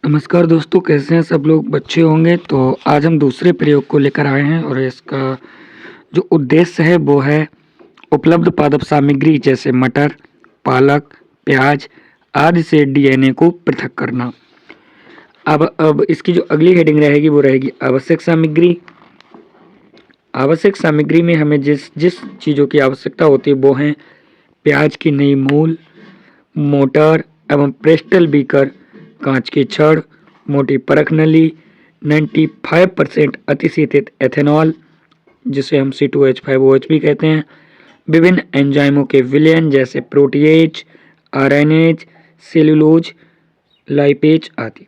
नमस्कार दोस्तों, कैसे हैं सब लोग? बच्चे होंगे तो आज हम दूसरे प्रयोग को लेकर आए हैं और इसका जो उद्देश्य है वो है उपलब्ध पादप सामग्री जैसे मटर, पालक, प्याज आदि से डीएनए को पृथक करना। अब इसकी जो अगली हेडिंग रहेगी वो रहेगी आवश्यक सामग्री। आवश्यक सामग्री में हमें जिस जिस चीज़ों की आवश्यकता होती है वो हैं प्याज की नई मूल, मोटर एवं प्रेस्टल बीकर, कांच की छड़, मोटी परख नली, 95% अतिशीतित एथेनॉल जिसे हम C2H5OH भी कहते हैं, विभिन्न एंजाइमों के विलयन जैसे प्रोटीएज, आरएनएज, सेलुलोज, लाइपेज आदि।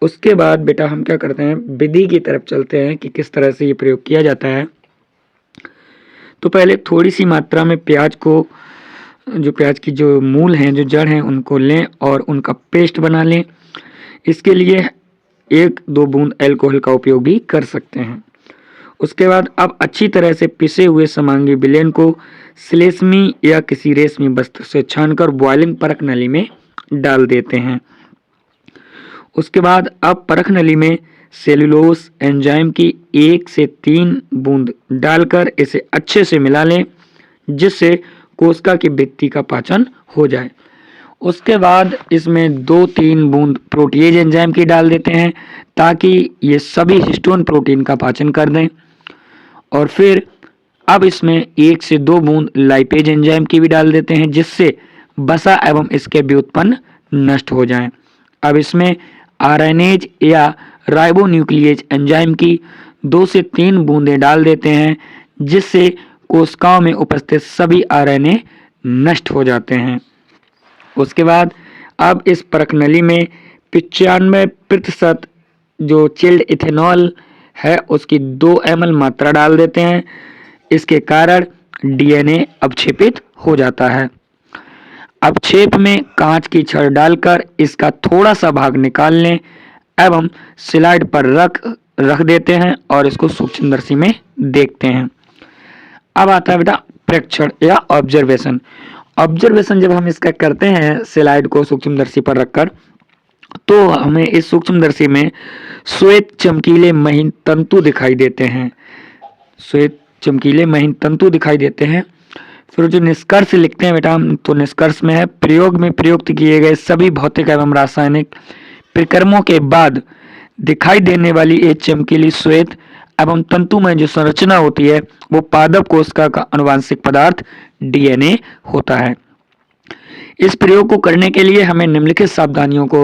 उसके बाद बेटा हम क्या करते हैं, विधि की तरफ चलते हैं कि किस तरह से ये प्रयोग किया जाता है। तो पहले थोड़ी सी मात्रा में प्याज की जो मूल हैं, जो जड़ हैं, उनको लें और उनका पेस्ट बना लें। इसके लिए 1-2 बूंद अल्कोहल का उपयोग भी कर सकते हैं। उसके बाद अब अच्छी तरह से पिसे हुए समांगी विलयन को श्लेष्मी या किसी रेशमी वस्त्र से छानकर बॉयलिंग परख नली में डाल देते हैं। उसके बाद अब परख नली में सेलुलोज एंजाइम की 1 से 3 बूंद डालकर इसे अच्छे से मिला लें, जिससे कोशिका की भित्ति का पाचन हो जाए। उसके बाद इसमें 2-3 बूंद प्रोटीएज एंजाइम की डाल देते हैं ताकि ये सभी हिस्टोन प्रोटीन का पाचन कर दें। और फिर अब इसमें 1 से 2 बूंद लाइपेज एंजाइम की भी डाल देते हैं, जिससे वसा एवं इसके व्युत्पन्न नष्ट हो जाएं। अब इसमें आरएनएज या राइबोन्यूक्लिएज एंजाइम की 2 से 3 बूंदें डाल देते हैं, जिससे कोशिकाओं में उपस्थित सभी आरएनए नष्ट हो जाते हैं। उसके बाद अब इस परख नली में 95% जो चिल्ड इथेनॉल है उसकी 2 ml मात्रा डाल देते हैं। इसके कारण डीएनए अवक्षेपित हो जाता है। अवक्षेप में कांच की छड़ डालकर इसका थोड़ा सा भाग निकाल लें एवं स्लाइड पर रख देते हैं और इसको सूक्ष्मदर्शी में देखते हैं। अब आता है बेटा प्रेक्षण या ऑब्जर्वेशन। ऑब्जर्वेशन जब हम इसका करते हैं स्लाइड को सूक्ष्मदर्शी पर रखकर, तो हमें इस सूक्ष्मदर्शी में श्वेत चमकीले महीन तंतु दिखाई देते हैं। श्वेत चमकीले महीन तंतु दिखाई देते हैं। फिर जो निष्कर्ष लिखते हैं बेटा हम, तो निष्कर्ष में है प्रयोग में प्रयुक्त किए गए सभी भौतिक एवं रासायनिक प्रक्रमों के बाद दिखाई देने वाली एक चमकीली श्वेत एवं तंतु में जो संरचना होती है वो पादप कोशिका का आनुवांशिक पदार्थ डीएनए होता है। इस प्रयोग को करने के लिए हमें निम्नलिखित सावधानियों को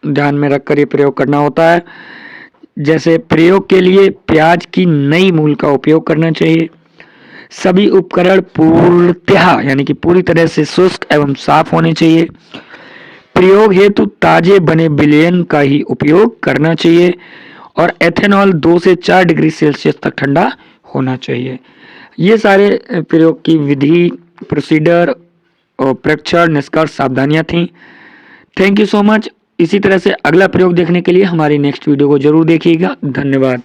ध्यान में रखकर ये प्रयोग करना होता है। जैसे प्रयोग के लिए प्याज की नई मूल का उपयोग करना चाहिए। सभी उपकरण पूर्णतः यानी कि पूरी तरह से शुष्क एवं साफ होने चाहिए। प्रयोग हेतु ताजे बने विलयन का ही उपयोग करना चाहिए और एथेनॉल 2 से 4 डिग्री सेल्सियस तक ठंडा होना चाहिए। ये सारे प्रयोग की विधि, प्रोसीडर और प्रेक्षण, निष्कर्ष, सावधानियां थीं। Thank you so much. इसी तरह से अगला प्रयोग देखने के लिए हमारी नेक्स्ट वीडियो को जरूर देखिएगा। धन्यवाद।